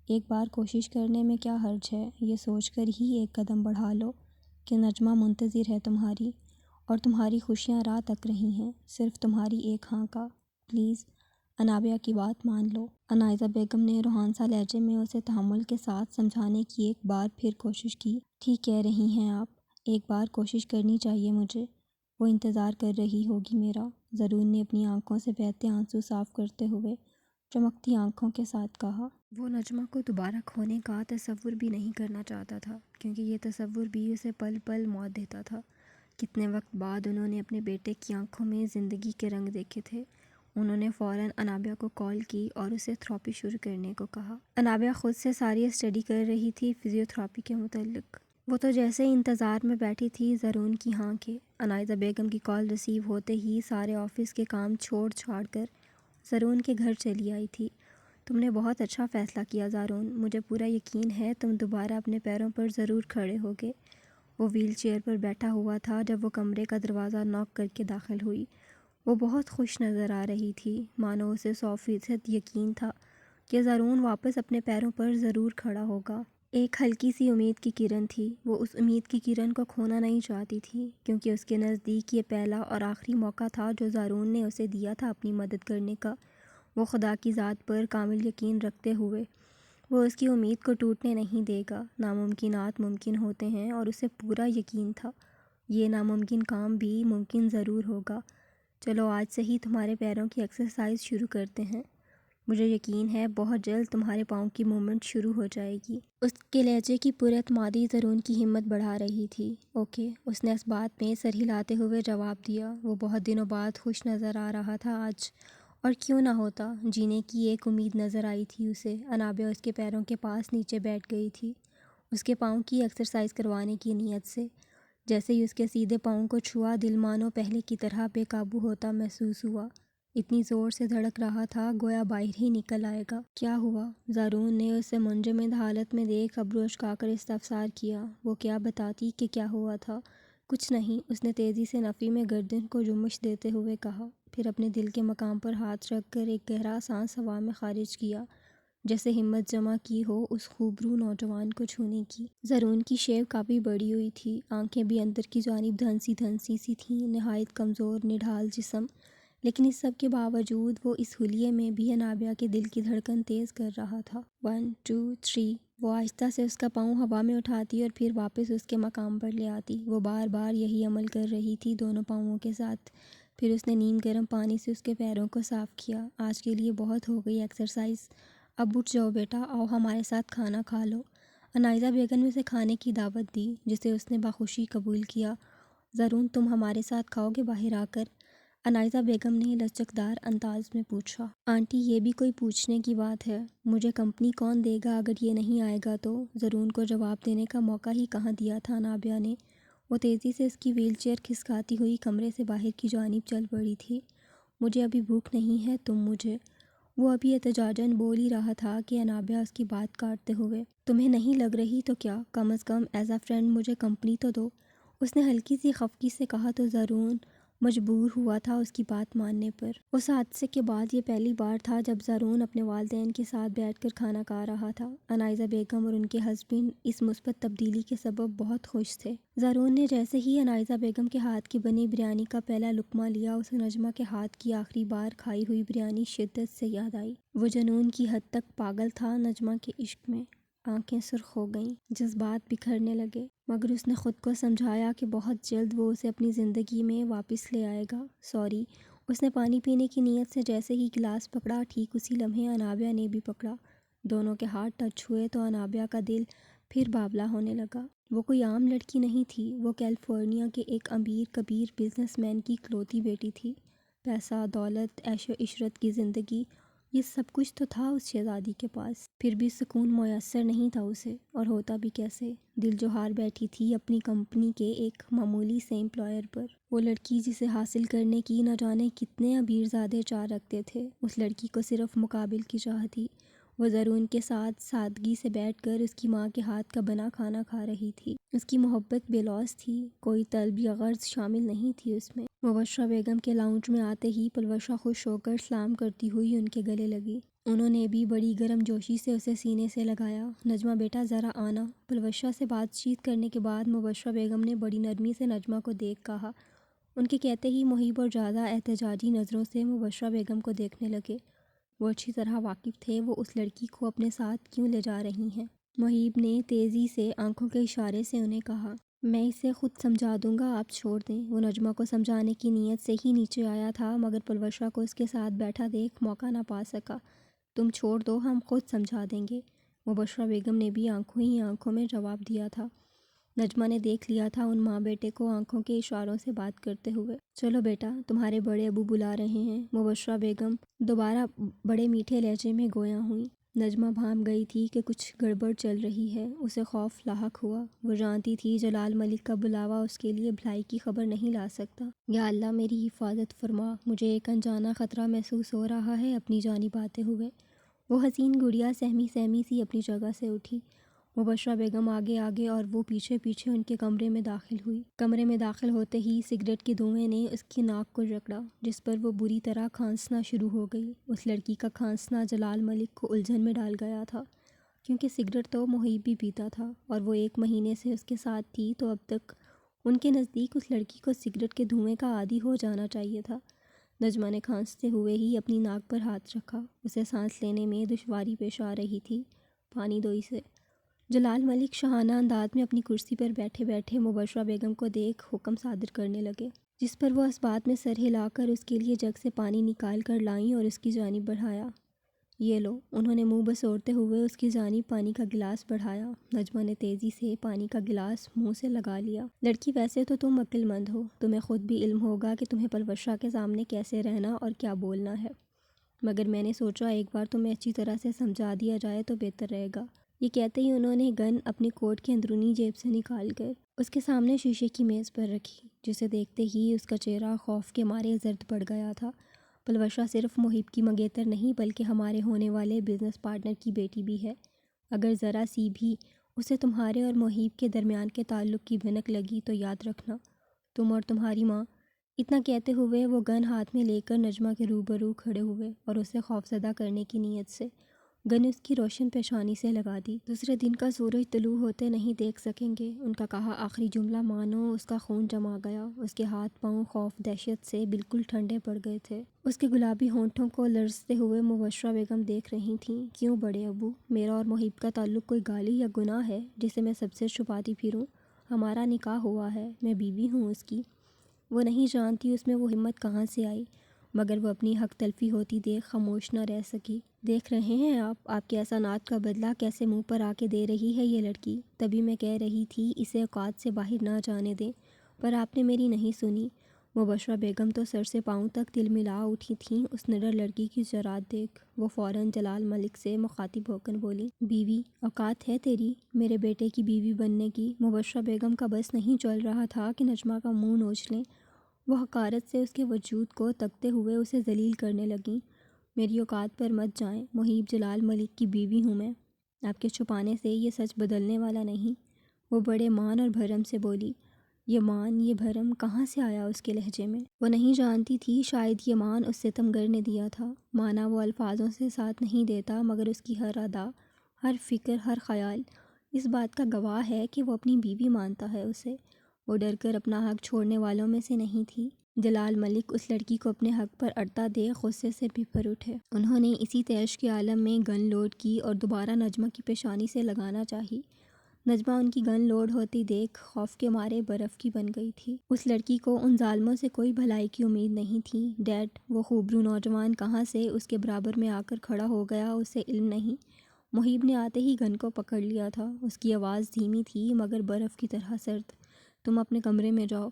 ایک بار کوشش کرنے میں کیا حرج ہے؟ یہ سوچ کر ہی ایک قدم بڑھا لو کہ نجمہ منتظر ہے تمہاری، اور تمہاری خوشیاں راہ تک رہی ہیں، صرف تمہاری ایک ہاں کا۔ پلیز انابیہ کی بات مان لو۔ انائزہ بیگم نے روحانسا لہجے میں اسے تحمل کے ساتھ سمجھانے کی ایک بار پھر کوشش کی۔ ٹھیک کہہ رہی ہیں آپ، ایک بار کوشش کرنی چاہیے مجھے۔ وہ انتظار کر رہی ہوگی میرا، زرون نے اپنی آنکھوں سے بہتے آنسو صاف کرتے ہوئے چمکتی آنکھوں کے ساتھ کہا۔ وہ نجمہ کو دوبارہ کھونے کا تصور بھی نہیں کرنا چاہتا تھا، کیونکہ یہ تصور بھی اسے پل پل موت دیتا تھا۔ کتنے وقت بعد انہوں نے اپنے بیٹے کی آنکھوں میں زندگی کے رنگ دیکھے تھے۔ انہوں نے فوراً انابیہ کو کال کی اور اسے تھراپی شروع کرنے کو کہا۔ انابیہ خود سے ساری اسٹڈی کر رہی تھی فزیو تھراپی کے متعلق۔ وہ تو جیسے انتظار میں بیٹھی تھی زرون کی ہاں کے۔ انائزہ بیگم کی کال ریسیو ہوتے ہی سارے آفس کے کام چھوڑ چھاڑ کر زرون کے گھر چلی آئی تھی۔ تم نے بہت اچھا فیصلہ کیا زارون، مجھے پورا یقین ہے تم دوبارہ اپنے پیروں پر ضرور کھڑے ہوگے۔ وہ ویل چیئر پر بیٹھا ہوا تھا جب وہ کمرے کا دروازہ نوک کر کے داخل ہوئی۔ وہ بہت خوش نظر آ رہی تھی، مانو اسے 100% یقین تھا کہ زارون واپس اپنے پیروں پر ضرور کھڑا ہوگا۔ ایک ہلکی سی امید کی کرن تھی، وہ اس امید کی کرن کو کھونا نہیں چاہتی تھی، کیونکہ اس کے نزدیک یہ پہلا اور آخری موقع تھا جو زارون نے اسے دیا تھا اپنی مدد کرنے کا۔ وہ خدا کی ذات پر کامل یقین رکھتے ہوئے وہ اس کی امید کو ٹوٹنے نہیں دے گا۔ ناممکنات ممکن ہوتے ہیں اور اسے پورا یقین تھا یہ ناممکن کام بھی ممکن ضرور ہوگا۔ چلو آج سے ہی تمہارے پیروں کی ایکسرسائز شروع کرتے ہیں، مجھے یقین ہے بہت جلد تمہارے پاؤں کی موومنٹ شروع ہو جائے گی۔ اس کے لہجے کی پر اعتمادی زرون کی ہمت بڑھا رہی تھی۔ اوکے، اس نے اس بات میں سر ہلاتے ہوئے جواب دیا۔ وہ بہت دنوں بعد خوش نظر آ رہا تھا آج، اور کیوں نہ ہوتا، جینے کی ایک امید نظر آئی تھی اسے۔ انابیہ اس کے پیروں کے پاس نیچے بیٹھ گئی تھی، اس کے پاؤں کی ایکسرسائز کروانے کی نیت سے۔ جیسے ہی اس کے سیدھے پاؤں کو چھوا، دل مانو پہلے کی طرح بے قابو ہوتا محسوس ہوا۔ اتنی زور سے دھڑک رہا تھا گویا باہر ہی نکل آئے گا۔ کیا ہوا؟ زارون نے اسے منجمد حالت میں دیکھ ابرو اچکا کر استفسار کیا۔ وہ کیا بتاتی کہ کیا ہوا تھا؟ کچھ نہیں، اس نے تیزی سے نفی میں گردن کو جمش دیتے ہوئے کہا، پھر اپنے دل کے مقام پر ہاتھ رکھ کر ایک گہرا سانس ہوا میں خارج کیا، جیسے ہمت جمع کی ہو اس خوبرو نوجوان کو چھونے کی۔ زرون کی شیو کافی بڑی ہوئی تھی، آنکھیں بھی اندر کی جانب دھنسی دھنسی سی تھیں، نہایت کمزور نڈھال جسم، لیکن اس سب کے باوجود وہ اس حلیے میں بھی انابیہ کے دل کی دھڑکن تیز کر رہا تھا۔ 1 2 3 وہ آہستہ سے اس کا پاؤں ہوا میں اٹھاتی اور پھر واپس اس کے مقام پر لے آتی۔ وہ بار بار یہی عمل کر رہی تھی دونوں پاؤں کے ساتھ۔ پھر اس نے نیم گرم پانی سے اس کے پیروں کو صاف کیا۔ آج کے لیے بہت ہو گئی ایکسرسائز، اب اٹھ جاؤ بیٹا، آؤ ہمارے ساتھ کھانا کھا لو۔ انائزہ بیگم نے اسے کھانے کی دعوت دی، جسے اس نے بخوشی قبول کیا۔ زرون تم ہمارے ساتھ کھاؤ گے باہر آ کر؟ انائزہ بیگم نے لچکدار انداز میں پوچھا۔ آنٹی یہ بھی کوئی پوچھنے کی بات ہے، مجھے کمپنی کون دے گا اگر یہ نہیں آئے گا تو؟ زرون کو جواب دینے کا موقع ہی کہاں دیا تھا انابیہ نے۔ وہ تیزی سے اس کی ویل چیئر کھسکاتی ہوئی کمرے سے باہر کی جانب چل پڑی تھی۔ مجھے ابھی بھوک نہیں ہے، تم مجھے… وہ ابھی احتجاجاً بول ہی رہا تھا کہ انابیہ اس کی بات کاٹتے ہوئے، تمہیں نہیں لگ رہی تو کیا، کم از کم ایز اے فرینڈ مجھے کمپنی تو دو، اس نے ہلکی سی خفگی سے کہا تو زرون مجبور ہوا تھا اس کی بات ماننے پر۔ اس حادثے کے بعد یہ پہلی بار تھا جب زرون اپنے والدین کے ساتھ بیٹھ کر کھانا کھا رہا تھا۔ انائزہ بیگم اور ان کے ہسبینڈ اس مثبت تبدیلی کے سبب بہت خوش تھے۔ زرون نے جیسے ہی انائزہ بیگم کے ہاتھ کی بنی بریانی کا پہلا لقمہ لیا، اسے نجمہ کے ہاتھ کی آخری بار کھائی ہوئی بریانی شدت سے یاد آئی۔ وہ جنون کی حد تک پاگل تھا نجمہ کے عشق میں۔ آنکھیں سرخ ہو گئیں، جذبات بکھرنے لگے، مگر اس نے خود کو سمجھایا کہ بہت جلد وہ اسے اپنی زندگی میں واپس لے آئے گا۔ سوری، اس نے پانی پینے کی نیت سے جیسے ہی گلاس پکڑا، ٹھیک اسی لمحے انابیہ نے بھی پکڑا۔ دونوں کے ہاتھ ٹچ ہوئے تو انابیہ کا دل پھر بابلا ہونے لگا۔ وہ کوئی عام لڑکی نہیں تھی، وہ کیلیفورنیا کے ایک امیر کبیر بزنس مین کی اکلوتی بیٹی تھی۔ پیسہ، دولت، عیش و عشرت کی زندگی، یہ سب کچھ تو تھا اس شہزادی کے پاس، پھر بھی سکون میسر نہیں تھا اسے، اور ہوتا بھی کیسے؟ دل جو ہار بیٹھی تھی اپنی کمپنی کے ایک معمولی سے امپلائر پر۔ وہ لڑکی جسے حاصل کرنے کی نہ جانے کتنے عبیر زادے چاہ رکھتے تھے، اس لڑکی کو صرف مقابل کی چاہ تھی۔ وہ زرون کے ساتھ سادگی سے بیٹھ کر اس کی ماں کے ہاتھ کا بنا کھانا کھا رہی تھی۔ اس کی محبت بے لوث تھی، کوئی طلب یا غرض شامل نہیں تھی اس میں۔ مبشرہ بیگم کے لاؤنج میں آتے ہی پلوشہ خوش ہو کر سلام کرتی ہوئی ان کے گلے لگی۔ انہوں نے بھی بڑی گرم جوشی سے اسے سینے سے لگایا۔ نجمہ بیٹا ذرا آنا۔ پلوشہ سے بات چیت کرنے کے بعد مبشرہ بیگم نے بڑی نرمی سے نجمہ کو دیکھ کہا۔ ان کے کہتے ہی محیب اور زیادہ احتجاجی نظروں سے مبشرہ بیگم کو دیکھنے لگے۔ وہ اچھی طرح واقف تھے وہ اس لڑکی کو اپنے ساتھ کیوں لے جا رہی ہیں۔ محیب نے تیزی سے آنکھوں کے اشارے سے انہیں کہا، میں اسے خود سمجھا دوں گا، آپ چھوڑ دیں۔ وہ نجمہ کو سمجھانے کی نیت سے ہی نیچے آیا تھا مگر پلوشہ کو اس کے ساتھ بیٹھا دیکھ موقع نہ پا سکا۔ تم چھوڑ دو، ہم خود سمجھا دیں گے۔ مبشرہ بیگم نے بھی آنکھوں ہی آنکھوں میں جواب دیا تھا۔ نجمہ نے دیکھ لیا تھا ان ماں بیٹے کو آنکھوں کے اشاروں سے بات کرتے ہوئے۔ چلو بیٹا، تمہارے بڑے ابو بلا رہے ہیں۔ مبشرہ بیگم دوبارہ بڑے میٹھے لہجے میں گویا ہوئیں۔ نجمہ بھانپ گئی تھی کہ کچھ گڑبڑ چل رہی ہے۔ اسے خوف لاحق ہوا۔ وہ جانتی تھی جلال ملک کا بلاوا اس کے لیے بھلائی کی خبر نہیں لا سکتا۔ یا اللہ میری حفاظت فرما، مجھے ایک انجانا خطرہ محسوس ہو رہا ہے۔ اپنی جانب آتے ہوئے وہ حسین گڑیا سہمی سہمی سی اپنی جگہ سے اٹھی۔ مبشرہ بیگم آگے آگے اور وہ پیچھے پیچھے ان کے کمرے میں داخل ہوئی۔ کمرے میں داخل ہوتے ہی سگریٹ کے دھوئیں نے اس کی ناک کو جکڑا جس پر وہ بری طرح کھانسنا شروع ہو گئی۔ اس لڑکی کا کھانسنا جلال ملک کو الجھن میں ڈال گیا تھا کیونکہ سگریٹ تو محیب بھی پیتا تھا اور وہ 1 مہینے سے اس کے ساتھ تھی تو اب تک ان کے نزدیک اس لڑکی کو سگریٹ کے دھوئیں کا عادی ہو جانا چاہیے تھا۔ نجمہ نے کھانستے ہوئے ہی اپنی ناک پر ہاتھ رکھا۔ اسے سانس لینے میں دشواری پیش آ رہی تھی۔ پانی دو اسے۔ جلال ملک شاہانہ انداز میں اپنی کرسی پر بیٹھے بیٹھے مبشرہ بیگم کو دیکھ حکم صادر کرنے لگے، جس پر وہ اس بات میں سر ہلا کر اس کے لیے جگ سے پانی نکال کر لائیں اور اس کی جانب بڑھایا۔ یہ لو۔ انہوں نے منہ بسوڑتے ہوئے اس کی جانب پانی کا گلاس بڑھایا۔ نجمہ نے تیزی سے پانی کا گلاس منہ سے لگا لیا۔ لڑکی ویسے تو تم عقل مند ہو، تمہیں خود بھی علم ہوگا کہ تمہیں پلوشہ کے سامنے کیسے رہنا اور کیا بولنا ہے، مگر میں نے سوچا ایک بار تمہیں اچھی طرح سے سمجھا دیا جائے تو بہتر رہے گا۔ یہ کہتے ہی انہوں نے گن اپنی کوٹ کی اندرونی جیب سے نکال کر اس کے سامنے شیشے کی میز پر رکھی، جسے دیکھتے ہی اس کا چہرہ خوف کے مارے زرد پڑ گیا تھا۔ پلوشہ صرف محیب کی منگیتر نہیں بلکہ ہمارے ہونے والے بزنس پارٹنر کی بیٹی بھی ہے۔ اگر ذرا سی بھی اسے تمہارے اور محیب کے درمیان کے تعلق کی بھنک لگی تو یاد رکھنا، تم اور تمہاری ماں۔ اتنا کہتے ہوئے وہ گن ہاتھ میں لے کر نجمہ کے روبرو کھڑے ہوئے اور اسے خوفزدہ کرنے کی نیت سے گن اس کی روشن پیشانی سے لگا دی۔ دوسرے دن کا سورج طلوع ہوتے نہیں دیکھ سکیں گے، ان کا کہا آخری جملہ مانو اس کا خون جما گیا۔ اس کے ہاتھ پاؤں خوف دہشت سے بالکل ٹھنڈے پڑ گئے تھے۔ اس کے گلابی ہونٹوں کو لرزتے ہوئے مبشرہ بیگم دیکھ رہی تھیں۔ کیوں بڑے ابو، میرا اور محیب کا تعلق کوئی گالی یا گناہ ہے جسے میں سب سے چھپاتی پھروں؟ ہمارا نکاح ہوا ہے، میں بیوی ہوں اس کی۔ وہ نہیں جانتی اس میں وہ ہمت کہاں سے آئی، مگر وہ اپنی حق تلفی ہوتی دیکھ خاموش نہ رہ سکی۔ دیکھ رہے ہیں آپ کے احسانات کا بدلہ کیسے منہ پر آ کے دے رہی ہے یہ لڑکی۔ تبھی میں کہہ رہی تھی اسے اوقات سے باہر نہ جانے دیں، پر آپ نے میری نہیں سنی۔ مبشرہ بیگم تو سر سے پاؤں تک تلملا اٹھی تھیں اس نڈر لڑکی کی جرأت دیکھ۔ وہ فوراً جلال ملک سے مخاطب ہو کر بولی، بیوی، اوقات ہے تیری میرے بیٹے کی بیوی بننے کی؟ مبشرہ بیگم کا بس نہیں چل رہا تھا کہ نجمہ کا منہ نوچ لیں۔ وہ حقارت سے اس کے وجود کو تکتے ہوئے اسے ذلیل کرنے لگیں۔ میری اوقات پر مت جائیں، محیب جلال ملک کی بیوی ہوں میں۔ آپ کے چھپانے سے یہ سچ بدلنے والا نہیں۔ وہ بڑے مان اور بھرم سے بولی۔ یہ مان یہ بھرم کہاں سے آیا اس کے لہجے میں؟ وہ نہیں جانتی تھی شاید یہ مان اس ستمگر نے دیا تھا۔ مانا وہ الفاظوں سے ساتھ نہیں دیتا مگر اس کی ہر ادا، ہر فکر، ہر خیال اس بات کا گواہ ہے کہ وہ اپنی بیوی مانتا ہے اسے۔ وہ ڈر کر اپنا حق چھوڑنے والوں میں سے نہیں تھی۔ جلال ملک اس لڑکی کو اپنے حق پر اڑتا دیکھ غصے سے بھر اٹھے۔ انہوں نے اسی طیش کے عالم میں گن لوڈ کی اور دوبارہ نجمہ کی پیشانی سے لگانا چاہی۔ نجمہ ان کی گن لوڈ ہوتی دیکھ خوف کے مارے برف کی بن گئی تھی۔ اس لڑکی کو ان ظالموں سے کوئی بھلائی کی امید نہیں تھی۔ ڈیڈ، وہ خوبرو نوجوان کہاں سے اس کے برابر میں آ کر کھڑا ہو گیا اسے علم نہیں۔ محیب نے آتے ہی گن کو پکڑ لیا تھا۔ اس کی آواز دھیمی تھی مگر برف کی طرح سرد۔ تم اپنے کمرے میں جاؤ۔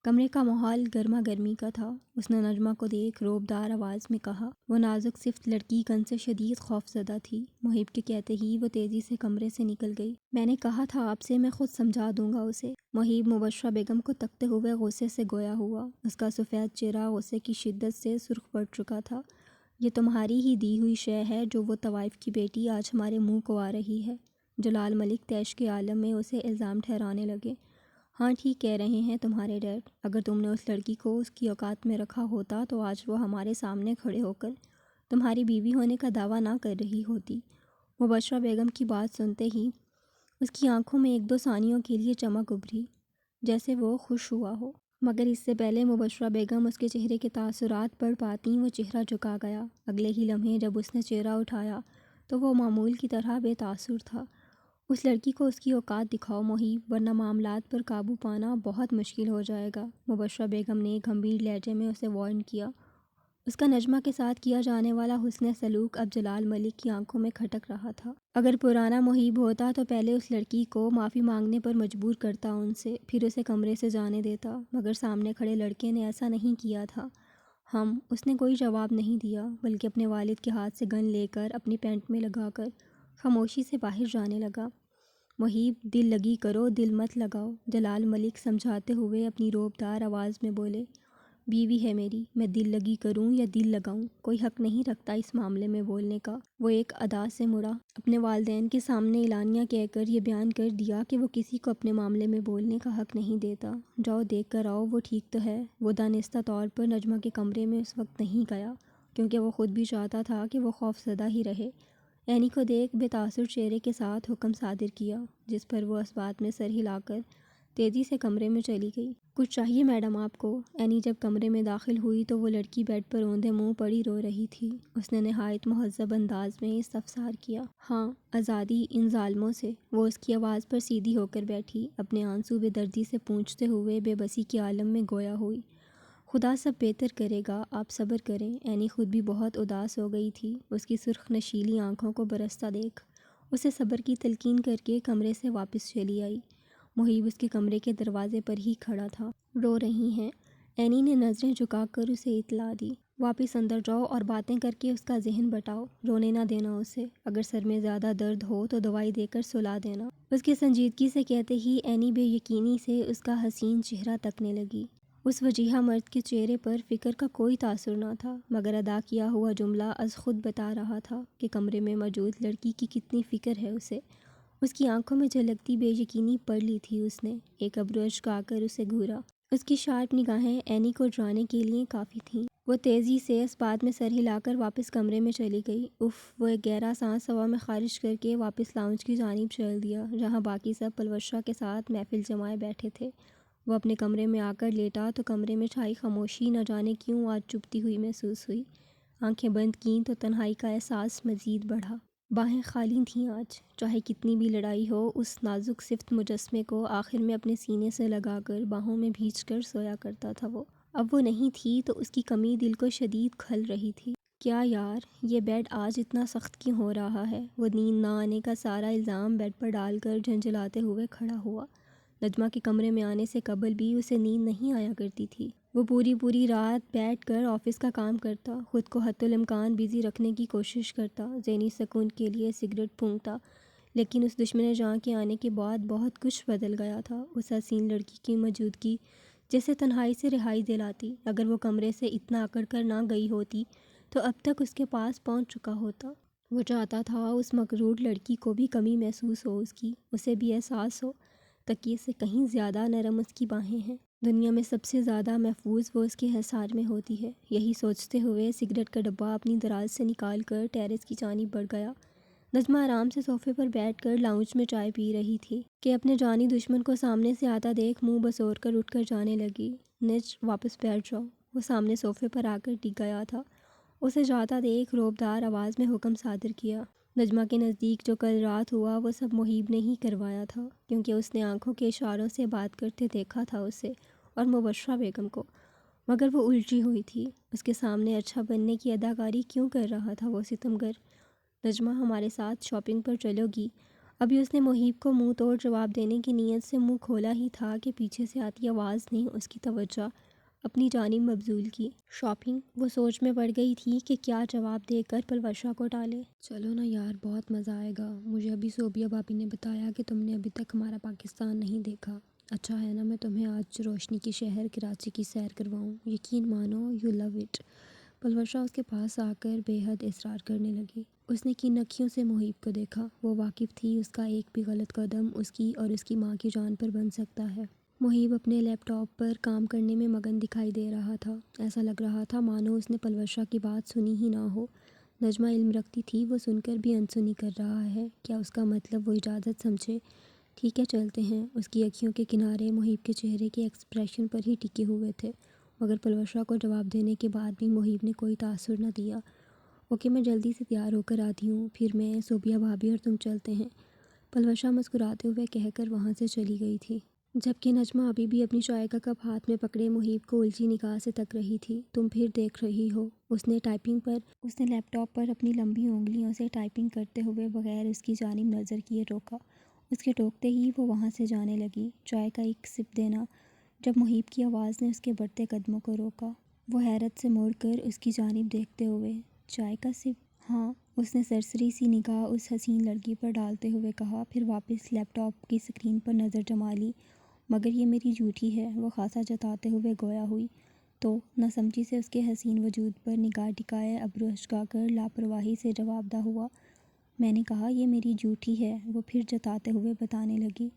کمرے کا ماحول گرما گرمی کا تھا۔ اس نے نجمہ کو دیکھ روبدار آواز میں کہا۔ وہ نازک صفت لڑکی گن سے شدید خوف زدہ تھی۔ محیب کے کہتے ہی وہ تیزی سے کمرے سے نکل گئی۔ میں نے کہا تھا آپ سے میں خود سمجھا دوں گا اسے۔ محیب مبشرہ بیگم کو تکتے ہوئے غصے سے گویا ہوا۔ اس کا سفید چہرہ غصے کی شدت سے سرخ پڑ چکا تھا۔ یہ تمہاری ہی دی ہوئی شے ہے جو وہ طوائف کی بیٹی آج ہمارے منہ کو آ رہی ہے۔ جلال ملک طیش کے عالم میں اسے الزام ٹھہرانے لگے۔ ہاں ٹھیک کہہ رہے ہیں تمہارے ڈیڈ، اگر تم نے اس لڑکی کو اس کی اوقات میں رکھا ہوتا تو آج وہ ہمارے سامنے کھڑے ہو کر تمہاری بیوی ہونے کا دعویٰ نہ کر رہی ہوتی۔ مبشرہ بیگم کی بات سنتے ہی اس کی آنکھوں میں ایک دو ثانیوں کے لیے چمک ابھری، جیسے وہ خوش ہوا ہو، مگر اس سے پہلے مبشرہ بیگم اس کے چہرے کے تاثرات پڑھ پاتیں وہ چہرہ جھکا گیا۔ اگلے ہی لمحے جب اس نے چہرہ اٹھایا تو وہ معمول کی طرح بے تاثر تھا۔ اس لڑکی کو اس کی اوقات دکھاؤ محیب، ورنہ معاملات پر قابو پانا بہت مشکل ہو جائے گا، مبشرہ بیگم نے گمبھیر لہجے میں اسے وارن کیا۔ اس کا نجمہ کے ساتھ کیا جانے والا حسن سلوک اب جلال ملک کی آنکھوں میں کھٹک رہا تھا۔ اگر پرانا محیب ہوتا تو پہلے اس لڑکی کو معافی مانگنے پر مجبور کرتا ان سے، پھر اسے کمرے سے جانے دیتا، مگر سامنے کھڑے لڑکے نے ایسا نہیں کیا تھا۔ اس نے کوئی جواب نہیں دیا، بلکہ اپنے والد کے ہاتھ سے گن لے کر اپنی پینٹ میں لگا کر خاموشی سے باہر جانے لگا۔ محیب، دل لگی کرو، دل مت لگاؤ، جلال ملک سمجھاتے ہوئے اپنی روبدار آواز میں بولے۔ بیوی ہے میری، میں دل لگی کروں یا دل لگاؤں، کوئی حق نہیں رکھتا اس معاملے میں بولنے کا۔ وہ ایک ادا سے مڑا، اپنے والدین کے سامنے اعلانیہ کہہ کر یہ بیان کر دیا کہ وہ کسی کو اپنے معاملے میں بولنے کا حق نہیں دیتا۔ جاؤ دیکھ کر آؤ وہ ٹھیک تو ہے۔ وہ دانستہ طور پر نجمہ کے کمرے میں اس وقت نہیں گیا، کیونکہ وہ خود بھی چاہتا تھا کہ وہ خوف زدہ ہی رہے۔ اینی کو دیکھ بے تاثر چہرے کے ساتھ حکم صادر کیا، جس پر وہ اس بات میں سر ہلا کر تیزی سے کمرے میں چلی گئی۔ کچھ چاہیے میڈم آپ کو؟ اینی جب کمرے میں داخل ہوئی تو وہ لڑکی بیڈ پر اوندھے منہ پڑی رو رہی تھی۔ اس نے نہایت مہذب انداز میں استفسار کیا۔ ہاں، آزادی ان ظالموں سے۔ وہ اس کی آواز پر سیدھی ہو کر بیٹھی، اپنے آنسو بے دردی سے پونچھتے ہوئے بے بسی کے عالم میں گویا ہوئی۔ خدا سب بہتر کرے گا، آپ صبر کریں۔ اینی خود بھی بہت اداس ہو گئی تھی۔ اس کی سرخ نشیلی آنکھوں کو برستا دیکھ اسے صبر کی تلقین کر کے کمرے سے واپس چلی آئی۔ محیب اس کے کمرے کے دروازے پر ہی کھڑا تھا۔ رو رہی ہیں؟ اینی نے نظریں جھکا کر اسے اطلاع دی۔ واپس اندر جاؤ اور باتیں کر کے اس کا ذہن بٹاؤ، رونے نہ دینا اسے، اگر سر میں زیادہ درد ہو تو دوائی دے کر سلا دینا۔ اس کے سنجیدگی سے کہتے ہی اینی بے یقینی سے اس کا حسین چہرہ تکنے لگی۔ اس وجیحہ مرد کے چہرے پر فکر کا کوئی تاثر نہ تھا، مگر ادا کیا ہوا جملہ از خود بتا رہا تھا کہ کمرے میں موجود لڑکی کی کتنی فکر ہے اسے۔ اس کی آنکھوں میں جھلکتی بے یقینی پڑھ لی تھی اس نے۔ ایک ابرو اچکا کر اسے گھورا۔ اس کی شارپ نگاہیں اینی کو ڈرانے کے لیے کافی تھیں۔ وہ تیزی سے اس بات میں سر ہلا کر واپس کمرے میں چلی گئی۔ وہ ایک گہرا سانس ہوا میں خارج کر کے واپس لاؤنج کی جانب چل دیا، جہاں باقی سب پلوشہ کے ساتھ محفل جمائے بیٹھے تھے۔ وہ اپنے کمرے میں آ کر لیٹا تو کمرے میں چھائی خاموشی نہ جانے کیوں آج چبھتی ہوئی محسوس ہوئی۔ آنکھیں بند کیں تو تنہائی کا احساس مزید بڑھا۔ باہیں خالی تھیں آج، چاہے کتنی بھی لڑائی ہو، اس نازک صفت مجسمے کو آخر میں اپنے سینے سے لگا کر باہوں میں بھینچ کر سویا کرتا تھا وہ۔ اب وہ نہیں تھی تو اس کی کمی دل کو شدید کھل رہی تھی۔ کیا یار، یہ بیڈ آج اتنا سخت کیوں ہو رہا ہے؟ وہ نیند نہ آنے کا سارا الزام بیڈ پر ڈال کر جھنجھلاتے ہوئے کھڑا ہوا۔ نجمہ کے کمرے میں آنے سے قبل بھی اسے نیند نہیں آیا کرتی تھی۔ وہ پوری رات بیٹھ کر آفس کا کام کرتا، خود کو حتی الامکان بزی رکھنے کی کوشش کرتا، ذہنی سکون کے لیے سگریٹ پھونکتا، لیکن اس دشمن جاں کے آنے کے بعد بہت کچھ بدل گیا تھا۔ اس حسین لڑکی کی موجودگی جیسے تنہائی سے رہائی دلاتی۔ اگر وہ کمرے سے اتنا اکڑ کر نہ گئی ہوتی تو اب تک اس کے پاس پہنچ چکا ہوتا۔ وہ چاہتا تھا اس مغرور لڑکی کو بھی کمی محسوس ہو اس کی، اسے بھی احساس ہو تکیے سے کہیں زیادہ نرم اس کی باہیں ہیں۔ دنیا میں سب سے زیادہ محفوظ وہ اس کے حصار میں ہوتی ہے۔ یہی سوچتے ہوئے سگریٹ کا ڈبہ اپنی دراز سے نکال کر ٹیرس کی جانب بڑھ گیا۔ نجمہ آرام سے صوفے پر بیٹھ کر لاؤنج میں چائے پی رہی تھی کہ اپنے جانی دشمن کو سامنے سے آتا دیکھ منہ بسور کر اٹھ کر جانے لگی۔ نج، واپس بیٹھ جاؤ۔ وہ سامنے صوفے پر آ کر ٹک گیا تھا۔ اسے جاتا دیکھ روبدار آواز میں حکم صادر کیا۔ نجمہ کے نزدیک جو کل رات ہوا وہ سب محیب نے ہی کروایا تھا، کیونکہ اس نے آنکھوں کے اشاروں سے بات کرتے دیکھا تھا اسے اور مبشرہ بیگم کو، مگر وہ الجھی ہوئی تھی۔ اس کے سامنے اچھا بننے کی اداکاری کیوں کر رہا تھا وہ ستمگر؟ نجمہ، ہمارے ساتھ شاپنگ پر چلو گی؟ ابھی اس نے محیب کو منہ توڑ جواب دینے کی نیت سے منہ کھولا ہی تھا کہ پیچھے سے آتی آواز نے اس کی توجہ اپنی جانب مبذول کی۔ شاپنگ؟ وہ سوچ میں پڑ گئی تھی کہ کیا جواب دے کر پلوشہ کو ٹالے۔ چلو نا یار، بہت مزہ آئے گا۔ مجھے ابھی صوبیہ بھابی نے بتایا کہ تم نے ابھی تک ہمارا پاکستان نہیں دیکھا۔ اچھا ہے نا میں تمہیں آج روشنی کی شہر کراچی کی سیر کرواؤں؟ یقین مانو یو لو اٹ۔ پلوشہ اس کے پاس آ کر بے حد اصرار کرنے لگی۔ اس نے کن اکھیوں سے محیب کو دیکھا۔ وہ واقف تھی اس کا ایک بھی غلط قدم اس کی اور اس کی ماں کی جان پر بن سکتا ہے۔ محیب اپنے لیپ ٹاپ پر کام کرنے میں مگن دکھائی دے رہا تھا۔ ایسا لگ رہا تھا مانو اس نے پلوشا کی بات سنی ہی نہ ہو۔ نجمہ علم رکھتی تھی وہ سن کر بھی انسنی کر رہا ہے، کیا اس کا مطلب وہ اجازت سمجھے؟ ٹھیک ہے چلتے ہیں۔ اس کی اکھیوں کے کنارے محیب کے چہرے کے ایکسپریشن پر ہی ٹکے ہوئے تھے، مگر پلوشا کو جواب دینے کے بعد بھی محیب نے کوئی تاثر نہ دیا۔ اوکے میں جلدی سے تیار ہو کر آتی ہوں، پھر میں صوبیہ بھابھی اور تم چلتے ہیں، پلوشا مسکراتے ہوئے کہہ کر وہاں سے چلی گئی تھی، جبکہ نجمہ ابھی بھی اپنی چائے کا کپ ہاتھ میں پکڑے محیب کو الجھی نگاہ سے تک رہی تھی۔ تم پھر دیکھ رہی ہو؟ اس نے لیپ ٹاپ پر اپنی لمبی انگلیوں سے ٹائپنگ کرتے ہوئے بغیر اس کی جانب نظر کیے روکا۔ اس کے ٹوکتے ہی وہ وہاں سے جانے لگی۔ چائے کا ایک سپ دینا، جب محیب کی آواز نے اس کے بڑھتے قدموں کو روکا، وہ حیرت سے مڑ کر اس کی جانب دیکھتے ہوئے، چائے کا سپ؟ ہاں، اس نے سرسری سی نگاہ اس حسین لڑکی پر ڈالتے ہوئے کہا، پھر واپس لیپ ٹاپ کی اسکرین پر نظر جما لی۔ مگر یہ میری جھوٹی ہے، وہ خاصا جتاتے ہوئے گویا ہوئی۔ تو نہ سمجھی سے اس کے حسین وجود پر نگاہ ٹکائے ابرو اچکا کر لاپرواہی سے جواب دہ ہوا، میں نے کہا یہ میری جھوٹی ہے، وہ پھر جتاتے ہوئے بتانے لگی۔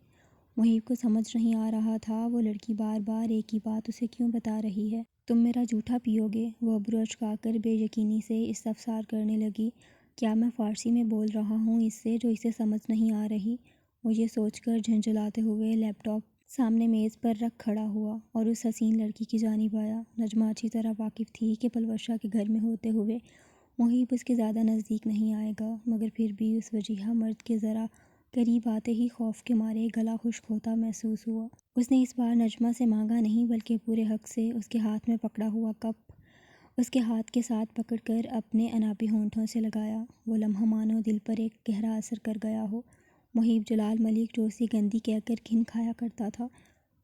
محیب کو سمجھ نہیں آ رہا تھا وہ لڑکی بار بار ایک ہی بات اسے کیوں بتا رہی ہے۔ تم میرا جھوٹا پیو گے؟ وہ ابرو اچکا کر بے یقینی سے استفسار کرنے لگی۔ کیا میں فارسی میں بول رہا ہوں اس سے جو اسے سمجھ نہیں آ رہی؟ وہ یہ سوچ کر جھنجھلاتے ہوئے لیپ ٹاپ سامنے میز پر رکھ کھڑا ہوا اور اس حسین لڑکی کی جانب آیا۔ نجمہ اچھی طرح واقف تھی کہ پلوشا کے گھر میں ہوتے ہوئے محیب اس کے زیادہ نزدیک نہیں آئے گا، مگر پھر بھی اس وجیہہ مرد کے ذرا قریب آتے ہی خوف کے مارے گلا خشک ہوتا محسوس ہوا۔ اس نے اس بار نجمہ سے مانگا نہیں بلکہ پورے حق سے اس کے ہاتھ میں پکڑا ہوا کپ اس کے ہاتھ کے ساتھ پکڑ کر اپنے انابی ہونٹوں سے لگایا۔ وہ لمحہ مانو دل پر ایک گہرا اثر کر گیا ہو۔ محیب جلال ملک جو اسی گندی کہہ کر گھن کھایا کرتا تھا،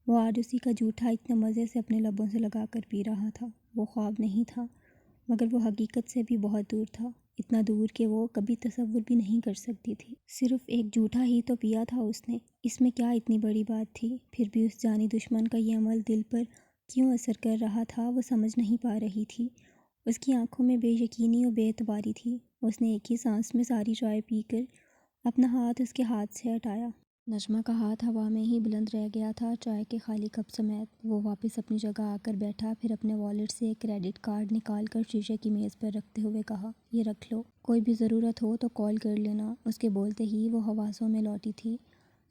وہ آج اسی کا جھوٹا اتنے مزے سے اپنے لبوں سے لگا کر پی رہا تھا۔ وہ خواب نہیں تھا، مگر وہ حقیقت سے بھی بہت دور تھا، اتنا دور کہ وہ کبھی تصور بھی نہیں کر سکتی تھی۔ صرف ایک جھوٹا ہی تو پیا تھا اس نے، اس میں کیا اتنی بڑی بات تھی؟ پھر بھی اس جانی دشمن کا یہ عمل دل پر کیوں اثر کر رہا تھا وہ سمجھ نہیں پا رہی تھی۔ اس کی آنکھوں میں بے یقینی اور بے اعتباری تھی۔ اس نے ایک ہی سانس میں ساری چائے پی کر اپنا ہاتھ اس کے ہاتھ سے ہٹایا۔ نجمہ کا ہاتھ ہوا میں ہی بلند رہ گیا تھا چائے کے خالی کپ سمیت۔ وہ واپس اپنی جگہ آ کر بیٹھا، پھر اپنے والیٹ سے ایک کریڈٹ کارڈ نکال کر شیشے کی میز پر رکھتے ہوئے کہا، یہ رکھ لو، کوئی بھی ضرورت ہو تو کال کر لینا۔ اس کے بولتے ہی وہ حواسوں میں لوٹی تھی۔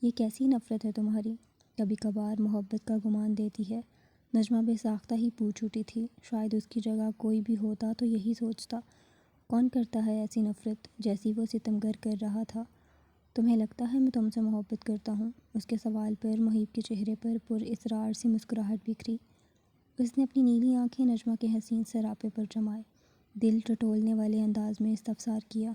یہ کیسی نفرت ہے تمہاری؟ کبھی کبھار محبت کا گمان دیتی ہے، نجمہ بے ساختہ ہی پوچھ اٹھی تھی۔ شاید اس کی جگہ کوئی بھی ہوتا تو یہی سوچتا۔ کون کرتا ہے ایسی نفرت جیسی وہ ستمگر کر رہا تھا؟ تمہیں لگتا ہے میں تم سے محبت کرتا ہوں؟ اس کے سوال پر محیب کے چہرے پر پر اصرار سی مسکراہٹ بکھری۔ اس نے اپنی نیلی آنکھیں نجمہ کے حسین سراپے پر جمائے، دل ٹٹولنے والے انداز میں استفسار کیا،